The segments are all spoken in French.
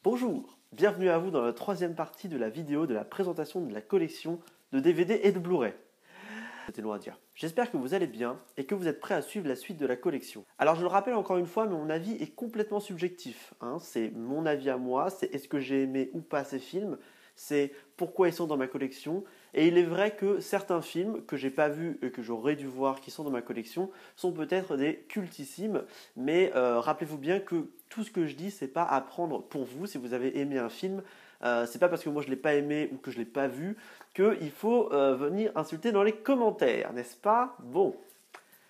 Bonjour, bienvenue à vous dans la troisième partie de la vidéo de la présentation de la collection de DVD et de Blu-ray. C'était long à dire. J'espère que vous allez bien et que vous êtes prêts à suivre la suite de la collection. Alors je le rappelle encore une fois, mon avis est complètement subjectif. C'est mon avis à moi, c'est est-ce que j'ai aimé ou pas ces films, c'est pourquoi ils sont dans ma collection. Et il est vrai que certains films que j'ai pas vus et que j'aurais dû voir qui sont dans ma collection sont peut-être des cultissimes, mais rappelez-vous bien que tout ce que je dis, c'est pas à prendre pour vous. Si vous avez aimé un film, c'est pas parce que moi je l'ai pas aimé ou que je l'ai pas vu qu'il faut venir insulter dans les commentaires, n'est-ce pas? Bon.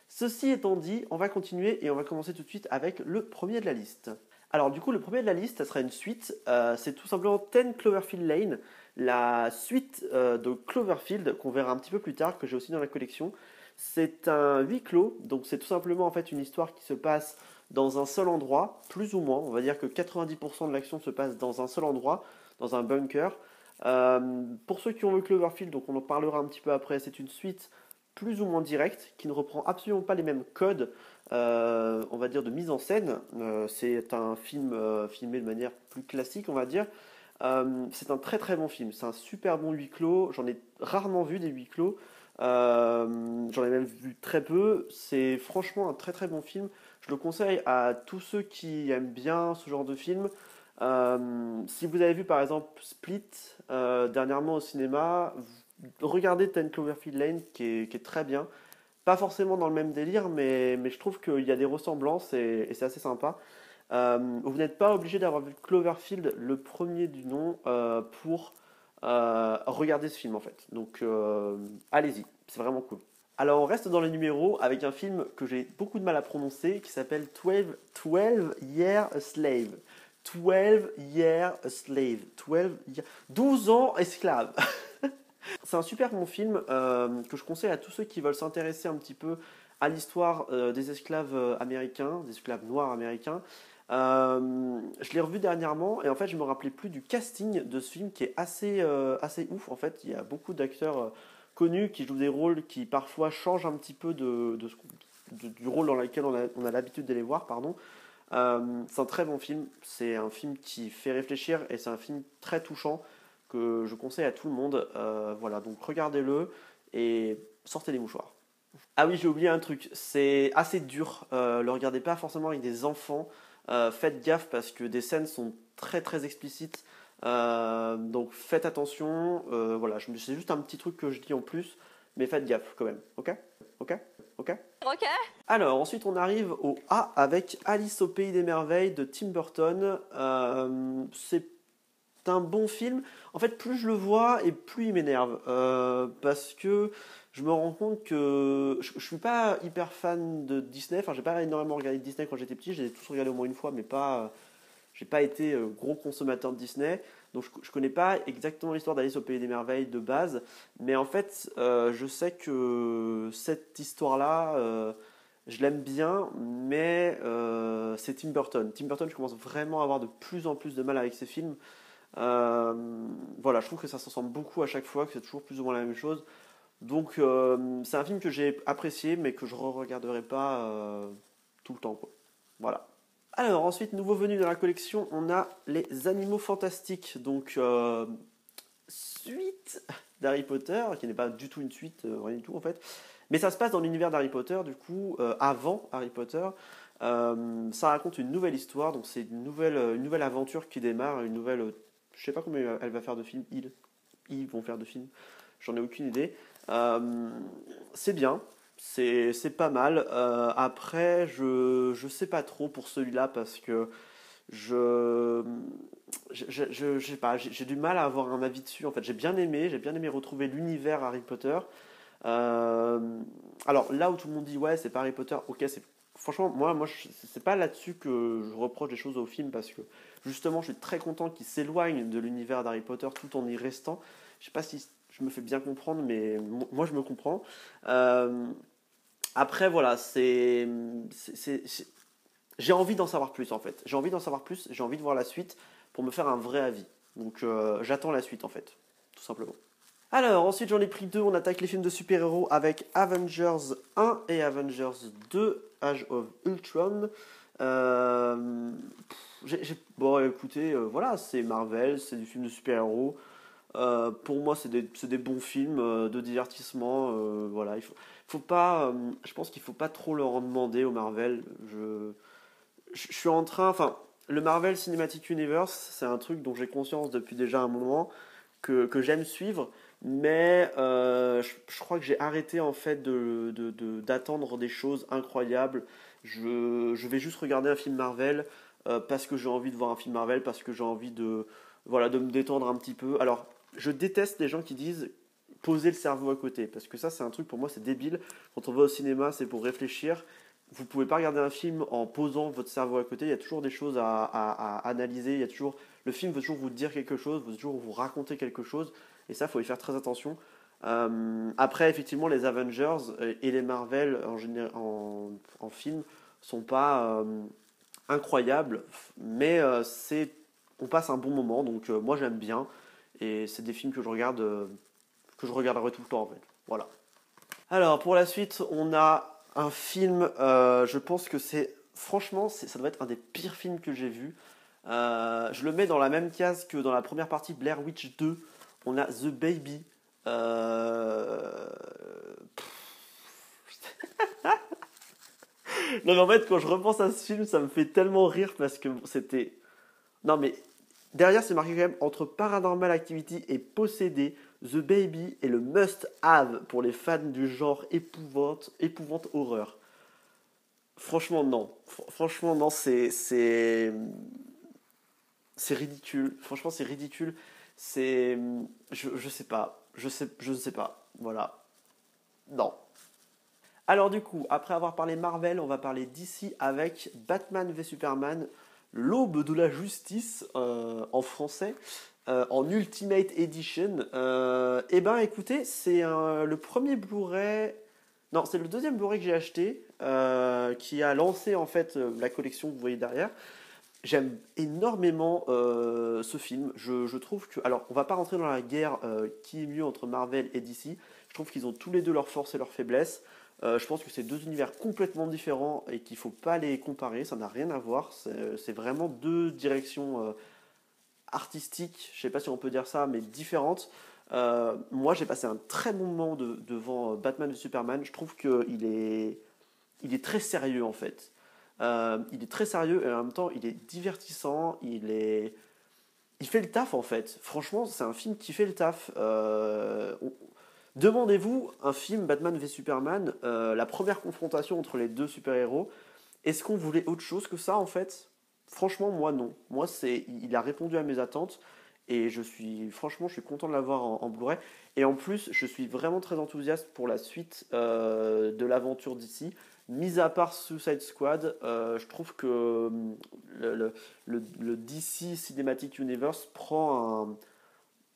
Ceci étant dit, on va continuer et on va commencer tout de suite avec le premier de la liste. Alors du coup, le premier de la liste, ça sera une suite. C'est tout simplement 10 Cloverfield Lane, la suite de Cloverfield qu'on verra un petit peu plus tard, que j'ai aussi dans la collection. C'est un huis clos, donc c'est tout simplement en fait une histoire qui se passe dans un seul endroit, plus ou moins. On va dire que 90% de l'action se passe dans un seul endroit, dans un bunker. Pour ceux qui ont vu Cloverfield, donc on en parlera un petit peu après, c'est une suite plus ou moins directe qui ne reprend absolument pas les mêmes codes, on va dire, de mise en scène. C'est un film filmé de manière plus classique, on va dire. C'est un très très bon film, c'est un super bon huis clos. J'en ai rarement vu des huis clos. J'en ai même vu très peu. C'est franchement un très très bon film. Je le conseille à tous ceux qui aiment bien ce genre de film. Si vous avez vu par exemple Split dernièrement au cinéma, regardez 10 Cloverfield Lane qui est très bien. Pas forcément dans le même délire, mais je trouve qu'il y a des ressemblances et c'est assez sympa. Vous n'êtes pas obligé d'avoir vu Cloverfield, le premier du nom, pour regarder ce film en fait. Donc allez-y, c'est vraiment cool. Alors on reste dans les numéros avec un film que j'ai beaucoup de mal à prononcer qui s'appelle 12 Years a Slave. 12 Years a Slave. 12 ans esclave. C'est un super bon film que je conseille à tous ceux qui veulent s'intéresser un petit peu à l'histoire des esclaves américains, des esclaves noirs américains. Je l'ai revu dernièrement et en fait je me rappelais plus du casting de ce film qui est assez ouf. En fait, il y a beaucoup d'acteurs connus qui jouent des rôles qui parfois changent un petit peu du rôle dans lequel on a l'habitude de les voir. Pardon. C'est un très bon film. C'est un film qui fait réfléchir et c'est un film très touchant que je conseille à tout le monde. Voilà, donc regardez-le et sortez les mouchoirs. Ah oui, j'ai oublié un truc, c'est assez dur, le regardez pas forcément avec des enfants, faites gaffe parce que des scènes sont très très explicites, donc faites attention, voilà, c'est juste un petit truc que je dis en plus, mais faites gaffe quand même, ok? Ok? Ok? Ok. Alors ensuite on arrive au A avec Alice au pays des merveilles de Tim Burton. C'est un bon film. En fait, plus je le vois et plus il m'énerve. Parce que je me rends compte que je suis pas hyper fan de Disney. Enfin, j'ai pas énormément regardé Disney quand j'étais petit. J'ai tous regardé au moins une fois, mais pas. J'ai pas été gros consommateur de Disney. Donc je connais pas exactement l'histoire d'Alice au Pays des Merveilles de base. Mais en fait, je sais que cette histoire-là, je l'aime bien, mais c'est Tim Burton. Tim Burton, je commence vraiment à avoir de plus en plus de mal avec ses films. Voilà, je trouve que ça se ressemble beaucoup à chaque fois, que c'est toujours plus ou moins la même chose. Donc c'est un film que j'ai apprécié, mais que je ne re-regarderai pas tout le temps, quoi. Voilà. Alors ensuite, nouveau venu dans la collection, on a les Animaux Fantastiques. Donc suite d'Harry Potter, qui n'est pas du tout une suite, rien du tout en fait. Mais ça se passe dans l'univers d'Harry Potter, du coup, avant Harry Potter. Ça raconte une nouvelle histoire, donc c'est une nouvelle aventure qui démarre, une nouvelle. Je sais pas combien elle va faire de films, ils vont faire de films, j'en ai aucune idée. C'est bien, c'est pas mal. Après, je sais pas trop pour celui-là parce que je sais pas, j'ai du mal à avoir un avis dessus. En fait, j'ai bien aimé retrouver l'univers Harry Potter. Euh, alors là où tout le monde dit ouais, c'est pas Harry Potter, ok, c'est franchement c'est pas là-dessus que je reproche des choses au film parce que justement, je suis très content qu'il s'éloigne de l'univers d'Harry Potter tout en y restant. Je sais pas si je me fais bien comprendre, mais moi je me comprends. Euh, Après voilà, j'ai envie d'en savoir plus en fait. J'ai envie d'en savoir plus, j'ai envie de voir la suite pour me faire un vrai avis. Donc j'attends la suite en fait, tout simplement. Alors, ensuite j'en ai pris deux, on attaque les films de super-héros avec Avengers 1 et Avengers 2, Age of Ultron. Euh, Bon, écoutez, voilà, c'est Marvel, c'est du film de super-héros. Pour moi, c'est des bons films de divertissement. Voilà, faut pas, je pense qu'il faut pas trop leur en demander au Marvel. Je suis en train, enfin, le Marvel Cinematic Universe, c'est un truc dont j'ai conscience depuis déjà un moment que j'aime suivre, mais je crois que j'ai arrêté en fait d'attendre des choses incroyables. Je vais juste regarder un film Marvel parce que j'ai envie de voir un film Marvel, parce que j'ai envie voilà, de me détendre un petit peu. Alors, je déteste les gens qui disent poser le cerveau à côté, parce que ça, c'est un truc pour moi, c'est débile. Quand on va au cinéma, c'est pour réfléchir. Vous pouvez pas regarder un film en posant votre cerveau à côté. Il y a toujours des choses à analyser. Il y a toujours le film veut toujours vous dire quelque chose, veut toujours vous raconter quelque chose, et ça, il faut y faire très attention. Après, effectivement, les Avengers et les Marvel en film sont pas incroyables, mais on passe un bon moment, donc moi j'aime bien, et c'est des films que je regarderai tout le temps en fait. Voilà. Alors pour la suite, on a un film, je pense que franchement, ça doit être un des pires films que j'ai vu. Je le mets dans la même case que dans la première partie Blair Witch 2. On a The Baby. Euh, Non mais en fait, quand je repense à ce film, ça me fait tellement rire parce que c'était... Non mais derrière, c'est marqué quand même entre Paranormal Activity et Possédé. The Baby est le must-have pour les fans du genre épouvante horreur. Franchement, non. Franchement, non, c'est ridicule. Franchement, c'est ridicule. C'est. Je sais pas. Je ne sais pas. Voilà. Non. Alors, du coup, après avoir parlé Marvel, on va parler d'ici avec Batman v Superman, l'aube de la justice en français, en Ultimate Edition. Eh ben, écoutez, c'est le premier Blu-ray. Non, c'est le deuxième Blu-ray que j'ai acheté, qui a lancé en fait la collection que vous voyez derrière. J'aime énormément ce film. Je trouve que. Alors, on va pas rentrer dans la guerre qui est mieux entre Marvel et DC. Je trouve qu'ils ont tous les deux leurs forces et leurs faiblesses. Je pense que c'est deux univers complètement différents et qu'il faut pas les comparer. Ça n'a rien à voir. C'est vraiment deux directions artistiques, je sais pas si on peut dire ça, mais différentes. Moi, j'ai passé un très bon moment devant Batman et Superman. Je trouve il est très sérieux en fait. Il est très sérieux et en même temps il est divertissant, il fait le taf en fait. Franchement, c'est un film qui fait le taf. Demandez-vous un film Batman v Superman, la première confrontation entre les deux super-héros. Est-ce qu'on voulait autre chose que ça en fait? Franchement, moi non. Moi, il a répondu à mes attentes et franchement, je suis content de l'avoir en Blu-ray. Et en plus, je suis vraiment très enthousiaste pour la suite de l'aventure d'ici. Mis à part Suicide Squad, je trouve que le DC Cinematic Universe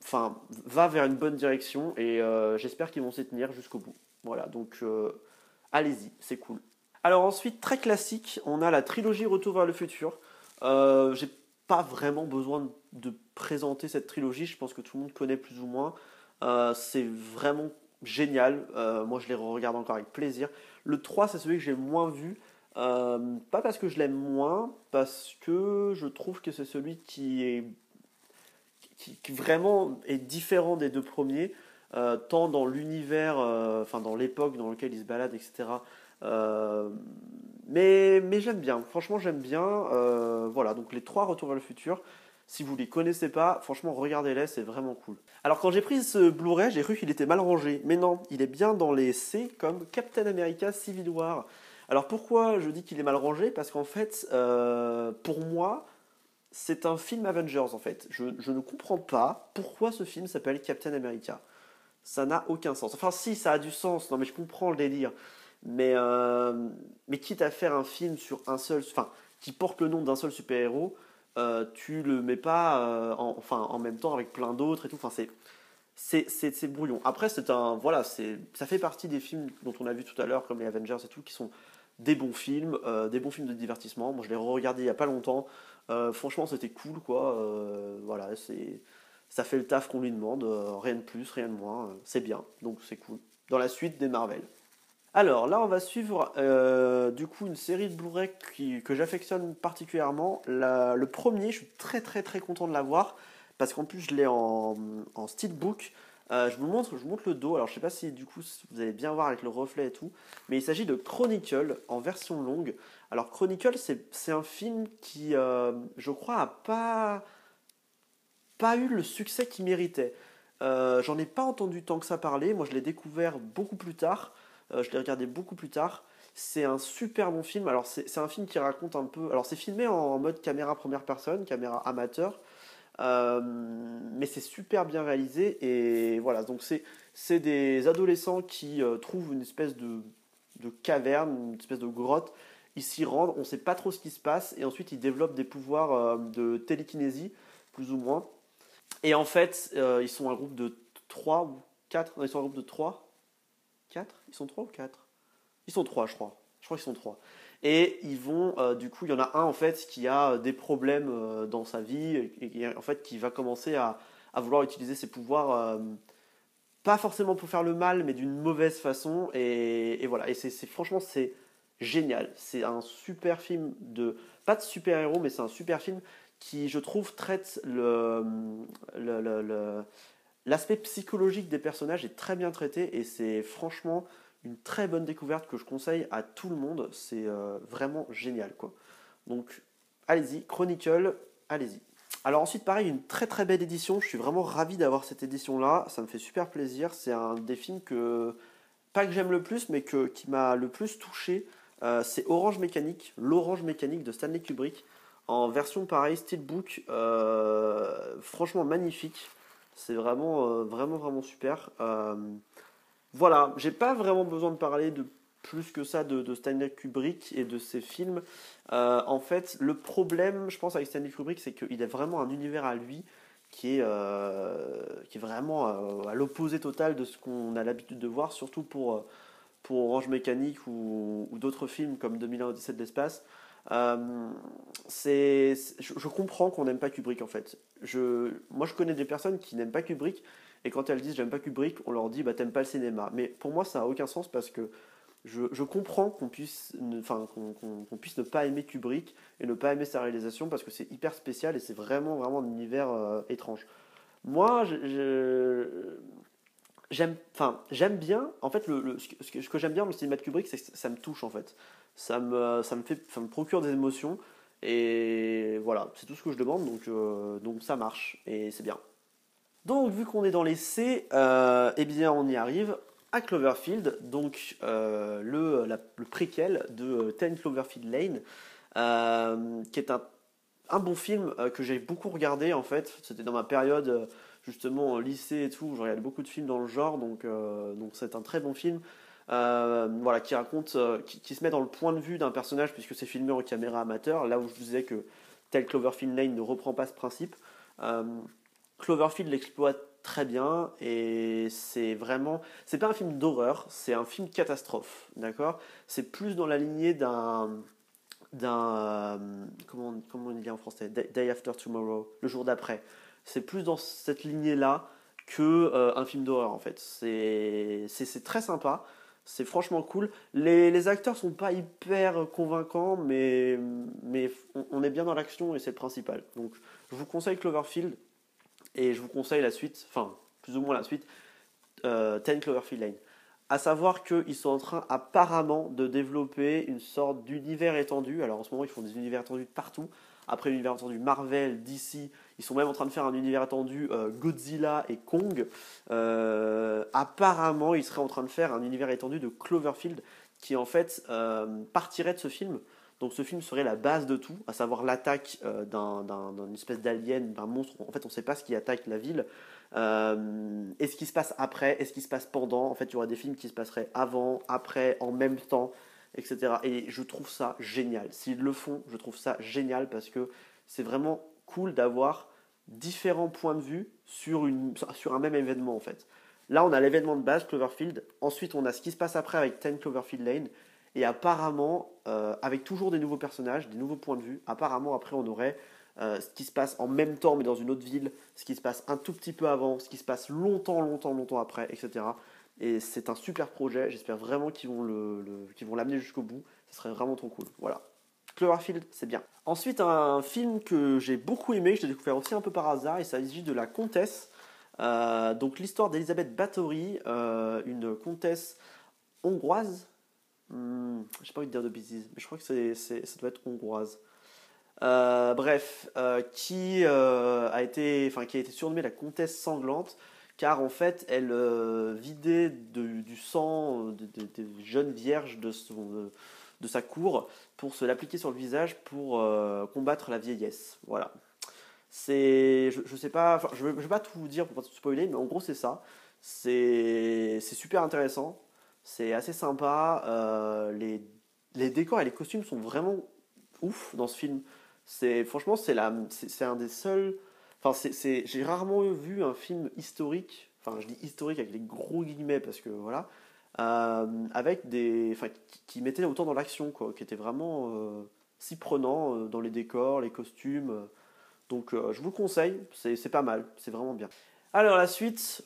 enfin, va vers une bonne direction et j'espère qu'ils vont s'y tenir jusqu'au bout. Voilà, donc allez-y, c'est cool. Alors ensuite, très classique, on a la trilogie Retour vers le futur. J'ai pas vraiment besoin de présenter cette trilogie, je pense que tout le monde connaît plus ou moins. C'est vraiment génial, moi je les regarde encore avec plaisir. Le 3, c'est celui que j'ai moins vu, pas parce que je l'aime moins, parce que je trouve que c'est celui qui vraiment est différent des deux premiers, tant dans l'univers, enfin dans l'époque dans laquelle il se balade, etc. Euh, mais j'aime bien, franchement j'aime bien. Voilà, donc les trois Retours vers le futur, si vous les connaissez pas, franchement regardez-les, c'est vraiment cool. Alors quand j'ai pris ce Blu-ray, j'ai cru qu'il était mal rangé, mais non, il est bien dans les C comme Captain America Civil War. Alors pourquoi je dis qu'il est mal rangé? Parce qu'en fait, pour moi, c'est un film Avengers en fait. Je ne comprends pas pourquoi ce film s'appelle Captain America. Ça n'a aucun sens. Enfin si, ça a du sens, non mais je comprends le délire. Mais quitte à faire un film sur un seul, enfin, qui porte le nom d'un seul super-héros, tu le mets pas enfin, en même temps avec plein d'autres et tout. Enfin, c'est brouillon. Après, voilà, ça fait partie des films dont on a vu tout à l'heure, comme les Avengers et tout, qui sont des bons films de divertissement. Moi, je l'ai regardé il y a pas longtemps. Franchement, c'était cool, quoi. Voilà, ça fait le taf qu'on lui demande. Rien de plus, rien de moins. C'est bien, donc c'est cool. Dans la suite des Marvel. Alors là, on va suivre du coup une série de Blu-ray que j'affectionne particulièrement. Le premier, je suis très très très content de l'avoir parce qu'en plus je l'ai en steelbook. Je vous montre le dos. Alors je sais pas si du coup vous allez bien voir avec le reflet et tout, mais il s'agit de Chronicle en version longue. Alors Chronicle, c'est un film qui, je crois, a pas eu le succès qu'il méritait. J'en ai pas entendu tant que ça parler. Moi, je l'ai découvert beaucoup plus tard. Je l'ai regardé beaucoup plus tard. C'est un super bon film. Alors, c'est un film qui raconte un peu. Alors, c'est filmé en mode caméra première personne, caméra amateur. Mais c'est super bien réalisé. Et voilà, donc c'est des adolescents qui trouvent une espèce de caverne, une espèce de grotte. Ils s'y rendent, on ne sait pas trop ce qui se passe. Et ensuite, ils développent des pouvoirs de télékinésie, plus ou moins. Et en fait, ils sont un groupe de 3 ou 4. Non, ils sont un groupe de 3, 4. Ils sont 3 ou 4. Ils sont 3, je crois. Je crois qu'ils sont 3. Et ils vont, du coup, il y en a un en fait qui a des problèmes dans sa vie et en fait qui va commencer à vouloir utiliser ses pouvoirs, pas forcément pour faire le mal, mais d'une mauvaise façon. Et voilà. Et franchement, c'est génial. C'est un super film de, pas de super-héros, mais c'est un super film qui, je trouve, traite le, le- le- l'aspect psychologique des personnages est très bien traité et c'est franchement une très bonne découverte que je conseille à tout le monde. C'est vraiment génial, quoi. Donc, allez-y, Chronicle, allez-y. Alors ensuite, pareil, une très très belle édition. Je suis vraiment ravi d'avoir cette édition-là. Ça me fait super plaisir. C'est un des films que, pas que j'aime le plus, mais qui m'a le plus touché. C'est Orange Mécanique, l'Orange Mécanique de Stanley Kubrick, en version pareil, steelbook, franchement magnifique. C'est vraiment, vraiment, vraiment super. Voilà, j'ai pas vraiment besoin de parler de plus que ça de Stanley Kubrick et de ses films. En fait, le problème, je pense, avec Stanley Kubrick, c'est qu'il a vraiment un univers à lui qui est vraiment à l'opposé total de ce qu'on a l'habitude de voir, surtout pour Orange Mécanique ou d'autres films comme 2001 Odyssée de l'espace. Euh, je comprends qu'on n'aime pas Kubrick en fait. Moi je connais des personnes qui n'aiment pas Kubrick et quand elles disent j'aime pas Kubrick, on leur dit bah t'aimes pas le cinéma. Mais pour moi ça n'a aucun sens parce que je comprends qu'on puisse ne pas aimer Kubrick et ne pas aimer sa réalisation parce que c'est hyper spécial et c'est vraiment vraiment un univers étrange. Moi, j'aime bien, en fait, ce que j'aime bien dans le cinéma de Kubrick, c'est que ça me touche, en fait. Ça me procure des émotions, et voilà, c'est tout ce que je demande, donc ça marche, et c'est bien. Donc, vu qu'on est dans les C, eh bien, on y arrive à Cloverfield, donc le préquel de 10 Cloverfield Lane, qui est un bon film que j'ai beaucoup regardé en fait. C'était dans ma période justement au lycée et tout, où je regardais beaucoup de films dans le genre, donc c'est un très bon film. Voilà, qui raconte, qui se met dans le point de vue d'un personnage puisque c'est filmé en caméra amateur. Là où je vous disais que tel Cloverfield Lane ne reprend pas ce principe, euh, Cloverfield l'exploite très bien et c'est pas un film d'horreur, c'est un film catastrophe, d'accord. C'est plus dans la lignée comment on dit en français, Day After Tomorrow, le jour d'après. C'est plus dans cette lignée-là que un film d'horreur en fait. C'est très sympa, c'est franchement cool. Les acteurs sont pas hyper convaincants, mais on est bien dans l'action et c'est le principal. Donc je vous conseille Cloverfield et je vous conseille la suite, enfin plus ou moins la suite, 10 Cloverfield Lane. À savoir qu'ils sont en train apparemment de développer une sorte d'univers étendu. Alors en ce moment, ils font des univers étendus de partout. Après l'univers étendu Marvel, DC, ils sont même en train de faire un univers étendu Godzilla et Kong. Apparemment, ils seraient en train de faire un univers étendu de Cloverfield qui en fait partirait de ce film. Donc ce film serait la base de tout, à savoir l'attaque d'une espèce d'alien, d'un monstre. En fait, on ne sait pas ce qui attaque la ville. Et ce qui se passe après, et ce qui se passe pendant. En fait, il y aura des films qui se passeraient avant, après, en même temps, etc. Et je trouve ça génial. S'ils le font, je trouve ça génial parce que c'est vraiment cool d'avoir différents points de vue sur un même événement en fait. Là, on a l'événement de base, Cloverfield. Ensuite, on a ce qui se passe après avec 10 Cloverfield Lane. Et apparemment, avec toujours des nouveaux personnages, des nouveaux points de vue, apparemment, après, on aurait ce qui se passe en même temps, mais dans une autre ville, ce qui se passe un tout petit peu avant, ce qui se passe longtemps, longtemps, longtemps après, etc. et c'est un super projet. J'espère vraiment qu'ils vont qu'ils vont l'amener jusqu'au bout. Ce serait vraiment trop cool. Voilà. Cloverfield, c'est bien. Ensuite, un film que j'ai beaucoup aimé, que j'ai découvert aussi un peu par hasard, il s'agit de La Comtesse. Donc l'histoire d'Elisabeth Báthory, une comtesse hongroise. J'ai pas envie de dire de bêtises, mais je crois que ça doit être hongroise. Qui a été surnommée la comtesse sanglante, car en fait elle vidait du sang des jeunes vierges de sa cour pour se l'appliquer sur le visage pour combattre la vieillesse. Voilà. Je sais pas, enfin, je vais pas tout vous dire pour pas tout spoiler, mais en gros c'est ça. C'est super intéressant, c'est assez sympa. Les décors et les costumes sont vraiment ouf dans ce film. Franchement c'est un des seuls. Enfin j'ai rarement vu un film historique. Enfin je dis historique avec les gros guillemets parce que voilà, avec qui mettait autant dans l'action quoi, qui était vraiment si prenant dans les décors, les costumes. Donc je vous le conseille, c'est pas mal, c'est vraiment bien. Alors la suite,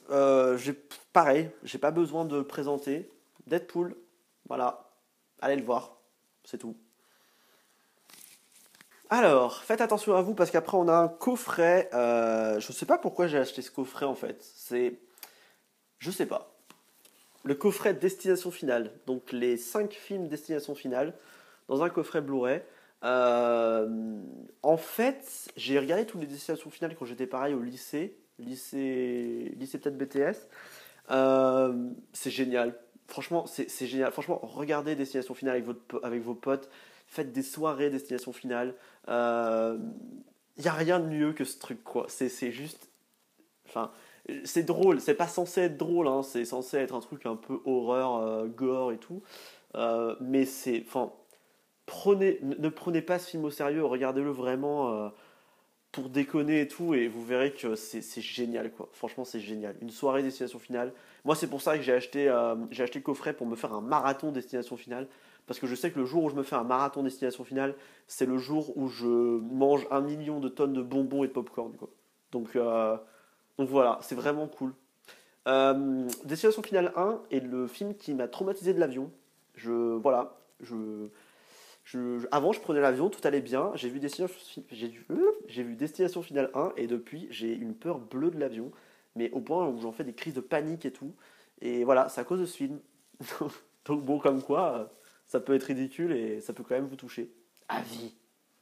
pareil, j'ai pas besoin de le présenter. Deadpool, voilà, allez le voir, c'est tout. Alors, faites attention à vous parce qu'après on a un coffret. Je sais pas pourquoi j'ai acheté ce coffret en fait. Je sais pas. Le coffret Destination Finale. Donc les 5 films Destination Finale dans un coffret Blu-ray. En fait, j'ai regardé toutes les Destinations Finales quand j'étais pareil au lycée peut-être BTS. C'est génial. Franchement, c'est génial. Franchement, regardez Destination Finale avec vos potes. Faites des soirées Destination Finale. Il n'y a rien de mieux que ce truc, quoi. C'est juste. Enfin, c'est drôle. C'est pas censé être drôle, hein. C'est censé être un truc un peu horreur, gore et tout. Mais c'est. Enfin, ne prenez pas ce film au sérieux. Regardez-le vraiment pour déconner et tout, et vous verrez que c'est génial, quoi. Franchement, c'est génial. Une soirée Destination Finale. Moi, c'est pour ça que j'ai acheté le coffret pour me faire un marathon Destination Finale. Parce que je sais que le jour où je me fais un marathon Destination Finale, c'est le jour où je mange 1 million de tonnes de bonbons et de popcorn, quoi. Donc voilà, c'est vraiment cool. Destination Finale 1 est le film qui m'a traumatisé de l'avion. Voilà, avant, je prenais l'avion, tout allait bien. J'ai vu Destination Finale 1 et depuis, j'ai une peur bleue de l'avion. Mais au point où j'en fais des crises de panique et tout. Et voilà, c'est à cause de ce film. Donc bon, comme quoi, ça peut être ridicule et ça peut quand même vous toucher. À vie.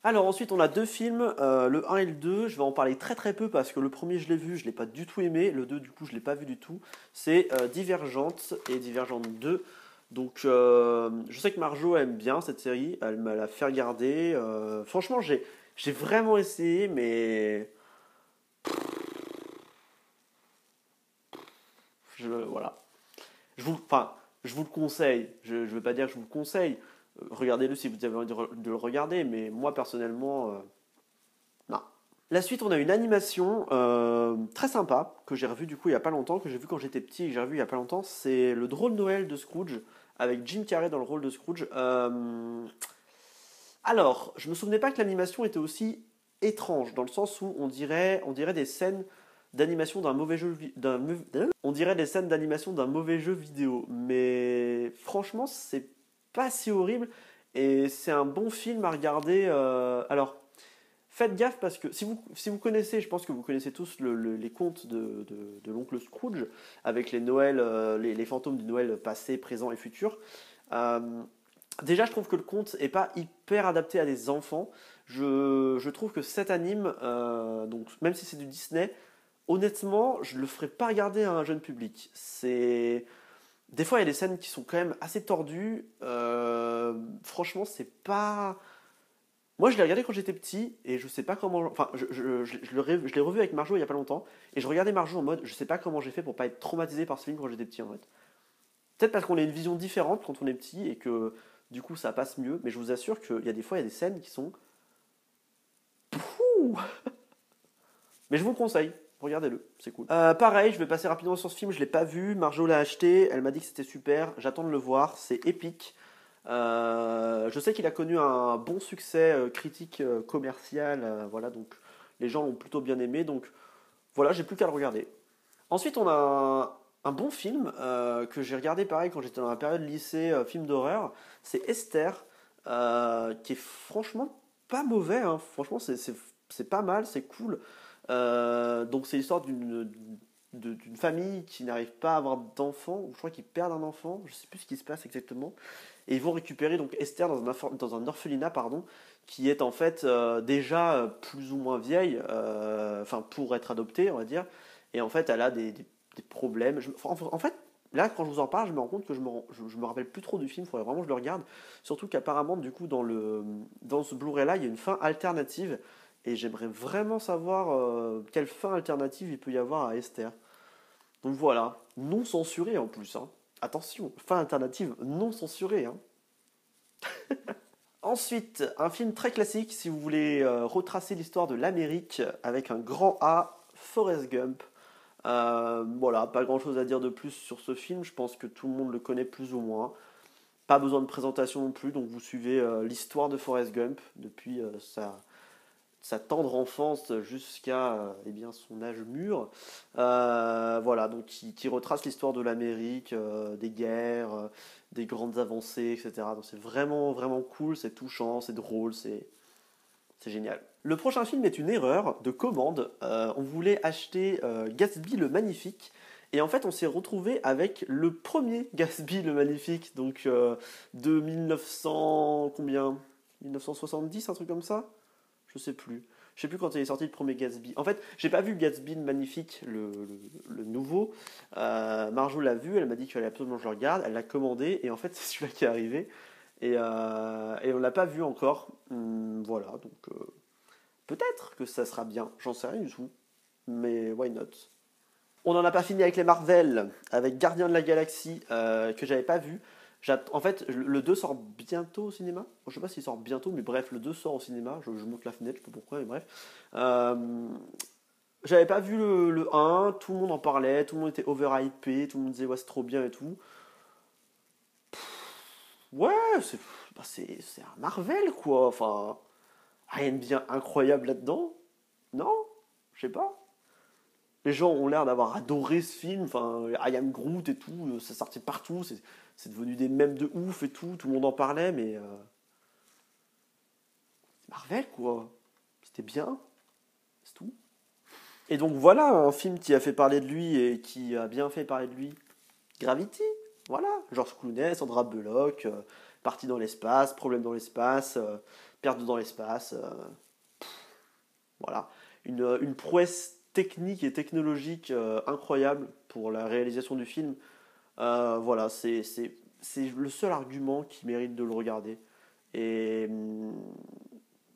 Alors ensuite, on a 2 films, le 1 et le 2. Je vais en parler très très peu parce que le premier, je l'ai vu, je l'ai pas du tout aimé. Le 2, du coup, je l'ai pas vu du tout. C'est Divergente et Divergente 2. Donc, je sais que Marjo aime bien cette série, elle me l'a fait regarder. Franchement, j'ai vraiment essayé, mais voilà. Enfin, je vous le conseille. Je ne veux pas dire que je vous le conseille. Regardez-le si vous avez envie de le regarder, mais moi personnellement, non. La suite, on a une animation très sympa que j'ai revu du coup il y a pas longtemps, que j'ai vu quand j'étais petit et que j'ai revu il y a pas longtemps. C'est le Drôle Noël de Scrooge avec Jim Carrey dans le rôle de Scrooge. Alors, je me souvenais pas que l'animation était aussi étrange dans le sens où on dirait des scènes d'animation d'un mauvais jeu on dirait des scènes d'animation d'un mauvais jeu vidéo. Mais franchement, c'est pas si horrible et c'est un bon film à regarder. Alors faites gaffe parce que si vous connaissez, je pense que vous connaissez tous les contes de l'oncle Scrooge avec les Noëls, les fantômes du Noël passé, présent et futur. Euh, Déjà, je trouve que le conte est pas hyper adapté à des enfants. Je trouve que cet anime, donc même si c'est du Disney, honnêtement, je le ferai pas regarder à un jeune public. Des fois, il y a des scènes qui sont quand même assez tordues. Franchement, c'est pas. Moi, je l'ai regardé quand j'étais petit et je sais pas comment. Enfin, je l'ai revu avec Marjo il y a pas longtemps et je regardais Marjo en mode je sais pas comment j'ai fait pour pas être traumatisé par ce film quand j'étais petit en fait. Peut-être parce qu'on a une vision différente quand on est petit et que du coup ça passe mieux, mais je vous assure qu'il y a des fois il y a des scènes qui sont. Pouh. Mais je vous le conseille, regardez-le, c'est cool. Pareil, je vais passer rapidement sur ce film, je l'ai pas vu, Marjo l'a acheté, elle m'a dit que c'était super, j'attends de le voir, c'est épique. Je sais qu'il a connu un bon succès critique commercial, voilà, donc les gens l'ont plutôt bien aimé, donc voilà, j'ai plus qu'à le regarder. Ensuite, on a Un bon film que j'ai regardé pareil quand j'étais dans la période lycée, film d'horreur, c'est Esther, qui est franchement pas mauvais, hein. Franchement, c'est pas mal, c'est cool. Donc c'est l'histoire d'une famille qui n'arrive pas à avoir d'enfant, ou je crois qu'ils perdent un enfant, je sais plus ce qui se passe exactement. Et ils vont récupérer donc Esther dans un orphelinat, pardon, qui est en fait déjà plus ou moins vieille, enfin pour être adoptée, on va dire. Et en fait, elle a des problèmes. En fait, là, quand je vous en parle, je me rends compte que je me rappelle plus trop du film, il faudrait vraiment que je le regarde. Surtout qu'apparemment, du coup, dans ce Blu-ray-là, il y a une fin alternative. Et j'aimerais vraiment savoir quelle fin alternative il peut y avoir à Esther. Donc voilà, non censuré en plus, hein. Attention, fin alternative non censurée, hein. Ensuite, un film très classique si vous voulez retracer l'histoire de l'Amérique avec un grand A, Forrest Gump. Voilà, pas grand chose à dire de plus sur ce film, je pense que tout le monde le connaît plus ou moins. Pas besoin de présentation non plus, donc vous suivez l'histoire de Forrest Gump depuis sa tendre enfance jusqu'à eh bien, son âge mûr. Voilà, donc qui retrace l'histoire de l'Amérique, des guerres, des grandes avancées, etc. Donc c'est vraiment, vraiment cool, c'est touchant, c'est drôle, c'est génial. Le prochain film est une erreur de commande. On voulait acheter Gatsby le Magnifique. Et en fait, on s'est retrouvé avec le premier Gatsby le Magnifique, donc de 1900, combien 1970, un truc comme ça. Je sais plus. Je sais plus quand il est sorti le premier Gatsby. En fait, j'ai pas vu Gatsby le Magnifique, le nouveau. Marjo l'a vu, elle m'a dit qu'il fallait absolument que je le regarde. Elle l'a commandé et en fait, c'est celui-là qui est arrivé. Et on l'a pas vu encore. Voilà, donc peut-être que ça sera bien. J'en sais rien du tout. Mais why not? On n'en a pas fini avec les Marvel, avec Gardien de la Galaxie, que j'avais pas vu. En fait, le 2 sort bientôt au cinéma. Je sais pas s'il sort bientôt, mais bref, le 2 sort au cinéma. Je monte la fenêtre, je sais pas pourquoi, mais bref. J'avais pas vu le 1, tout le monde en parlait, tout le monde était overhypé, tout le monde disait ouais, c'est trop bien et tout. Ouais, c'est un Marvel quoi. Enfin, rien de bien incroyable là-dedans. Non? Je sais pas. Les gens ont l'air d'avoir adoré ce film. Enfin, I Am Groot et tout, ça sortait partout. C'est devenu des mèmes de ouf et tout. Tout le monde en parlait, mais Marvel quoi. C'était bien, c'est tout. Et donc voilà un film qui a fait parler de lui et qui a bien fait parler de lui. Gravity, voilà. George Clooney, Sandra Bullock, partie dans l'espace, problème dans l'espace, perdu dans l'espace. Voilà. Une prouesse technique et technologique incroyable pour la réalisation du film. Voilà, c'est le seul argument qui mérite de le regarder. Et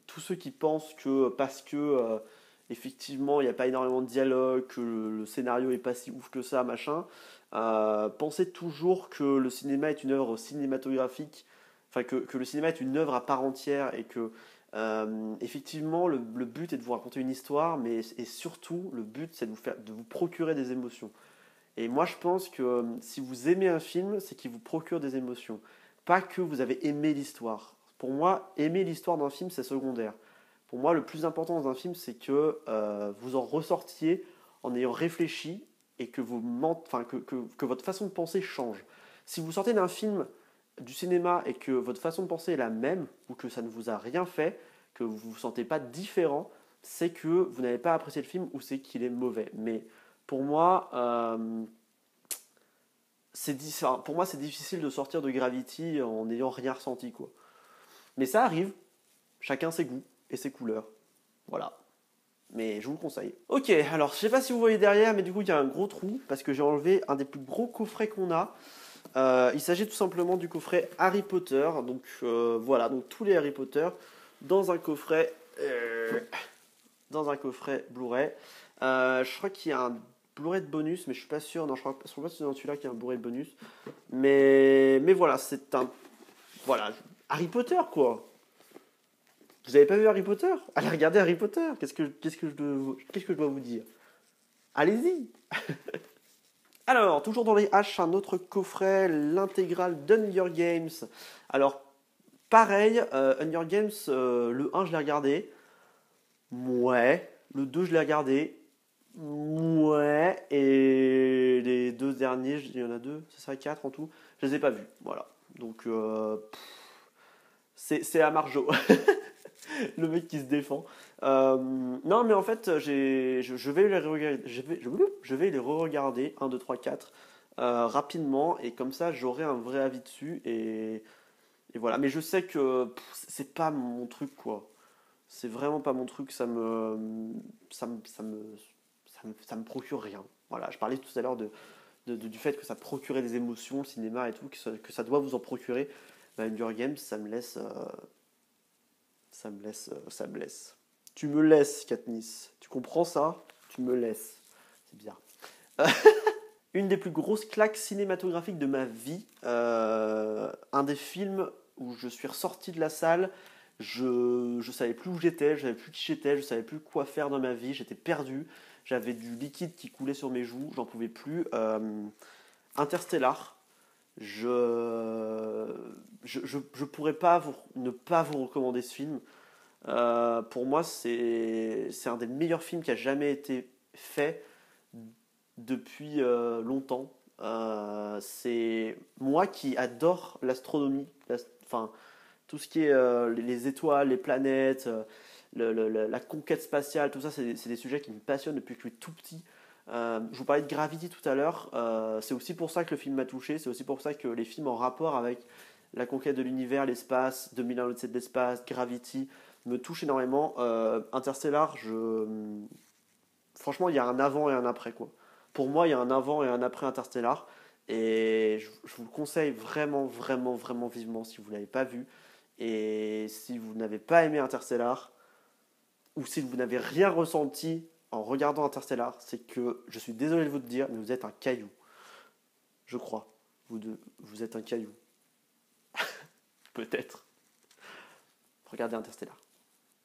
tous ceux qui pensent que parce que effectivement il n'y a pas énormément de dialogue, que le scénario est pas si ouf que ça, machin, pensez toujours que le cinéma est une œuvre cinématographique, enfin que le cinéma est une œuvre à part entière et que effectivement le but est de vous raconter une histoire, mais et surtout le but c'est de vous procurer des émotions. Et moi je pense que si vous aimez un film, c'est qu'il vous procure des émotions, pas que vous avez aimé l'histoire. Pour moi, aimer l'histoire d'un film, c'est secondaire. Pour moi, le plus important dans un film, c'est que vous en ressortiez en ayant réfléchi et que, que votre façon de penser change. Si vous sortez d'un film du cinéma et que votre façon de penser est la même, ou que ça ne vous a rien fait, que vous ne vous sentez pas différent, c'est que vous n'avez pas apprécié le film ou c'est qu'il est mauvais. Mais pour moi, pour moi, c'est difficile de sortir de Gravity en n'ayant rien ressenti, quoi. Mais ça arrive, chacun ses goûts et ses couleurs. Voilà. Mais je vous le conseille. Ok, alors je sais pas si vous voyez derrière, mais du coup il y a un gros trou parce que j'ai enlevé un des plus gros coffrets qu'on a. Il s'agit tout simplement du coffret Harry Potter. Donc voilà, donc tous les Harry Potter dans un coffret, Blu-ray. Je crois qu'il y a un Blu-ray de bonus, mais je suis pas sûr. Non, je crois pas que c'est dans celui-là qu'il y a un Blu-ray de bonus. Mais voilà, c'est un voilà Harry Potter quoi. Vous avez pas vu Harry Potter? Allez regarder Harry Potter. Qu'est-ce que je dois vous dire? Allez-y. Alors, toujours dans les H, un autre coffret, l'intégrale d'Hunger Games. Alors, pareil, Hunger Games, le 1, je l'ai regardé. Ouais. Le 2, je l'ai regardé. Ouais. Et les deux derniers, il y en a deux, c'est ça, quatre en tout, je les ai pas vus, voilà. Donc, c'est à Marjo, le mec qui se défend. Non, mais en fait, je vais les re-regarder, je vais les re-regarder, 1, 2, 3, 4, rapidement, et comme ça, j'aurai un vrai avis dessus, et voilà. Mais je sais que c'est pas mon truc, quoi. C'est vraiment pas mon truc, ça me procure rien. Voilà, je parlais tout à l'heure du fait que ça procurait des émotions, le cinéma et tout, que ça doit vous en procurer. Bah, Hunger Games, ça me laisse. Tu me laisses, Katniss. Tu comprends ça? Tu me laisses. C'est bien. Une des plus grosses claques cinématographiques de ma vie. Un des films où je suis ressorti de la salle. Je savais plus où j'étais, je savais plus qui j'étais, je savais plus quoi faire dans ma vie. J'étais perdu. J'avais du liquide qui coulait sur mes joues. J'en pouvais plus. Interstellar. Je pourrais pas ne pas vous recommander ce film. Pour moi, c'est un des meilleurs films qui a jamais été fait depuis longtemps. C'est moi qui adore l'astronomie, enfin tout ce qui est les étoiles, les planètes, la conquête spatiale, tout ça, c'est des sujets qui me passionnent depuis que je suis tout petit. Je vous parlais de Gravity tout à l'heure. C'est aussi pour ça que le film m'a touché. C'est aussi pour ça que les films en rapport avec la conquête de l'univers, l'espace, 2001 l'Odyssée de l'espace, Gravity me touchent énormément. Interstellar, franchement, il y a un avant et un après, quoi. Pour moi, il y a un avant et un après Interstellar. Et je vous le conseille vraiment, vraiment, vraiment vivement si vous ne l'avez pas vu. Et si vous n'avez pas aimé Interstellar, ou si vous n'avez rien ressenti en regardant Interstellar, c'est que, je suis désolé de vous le dire, mais vous êtes un caillou. Je crois. Vous êtes un caillou. Peut-être. Regardez Interstellar.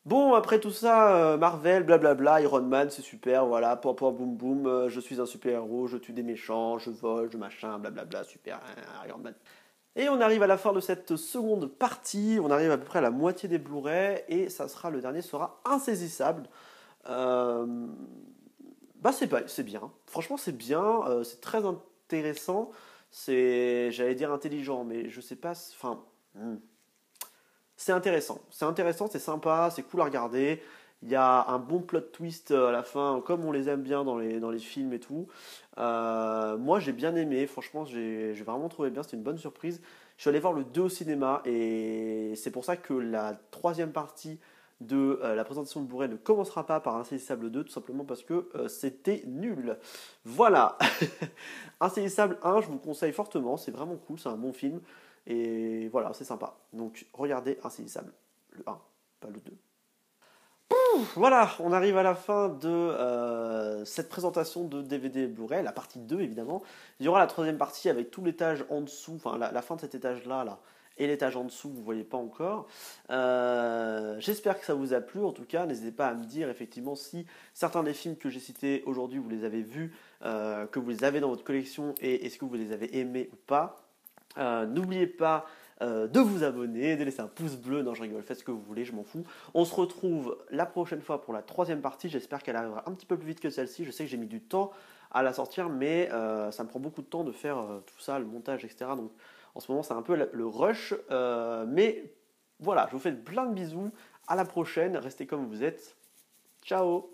Bon, après tout ça, Marvel, blablabla, Iron Man, c'est super, voilà, pom pom boum boum, je suis un super-héros, je tue des méchants, je vole, je machin, blablabla, super, Iron Man. Et on arrive à la fin de cette seconde partie, on arrive à peu près à la moitié des Blu-ray, et le dernier sera Insaisissable. Euh, Bah c'est bien, franchement c'est bien, c'est très intéressant, j'allais dire intelligent, mais je sais pas, enfin, c'est intéressant, c'est sympa, c'est cool à regarder. Il y a un bon plot twist à la fin, comme on les aime bien dans les films et tout. Moi, j'ai bien aimé, franchement, j'ai vraiment trouvé bien, c'était une bonne surprise. Je suis allé voir le 2 au cinéma et c'est pour ça que la troisième partie de la présentation de Blu-ray ne commencera pas par Insaisissable 2, tout simplement parce que c'était nul. Voilà. Insaisissable 1, je vous le conseille fortement, c'est vraiment cool, c'est un bon film. Et voilà, c'est sympa. Donc regardez Insaisissable, le 1, pas le 2. Voilà, on arrive à la fin de cette présentation de DVD et Blu-ray, la partie 2 évidemment. Il y aura la troisième partie avec tout l'étage en dessous, enfin la fin de cet étage-là, là, et l'étage en dessous, vous ne voyez pas encore. J'espère que ça vous a plu, en tout cas, n'hésitez pas à me dire effectivement si certains des films que j'ai cités aujourd'hui, vous les avez vus, que vous les avez dans votre collection, et est-ce que vous les avez aimés ou pas. N'oubliez pas de vous abonner, de laisser un pouce bleu. Non, je rigole, faites ce que vous voulez, je m'en fous. On se retrouve la prochaine fois pour la troisième partie. J'espère qu'elle arrivera un petit peu plus vite que celle-ci. Je sais que j'ai mis du temps à la sortir, mais ça me prend beaucoup de temps de faire tout ça, le montage, etc. Donc en ce moment, c'est un peu le rush. Mais voilà, je vous fais plein de bisous. À la prochaine. Restez comme vous êtes. Ciao!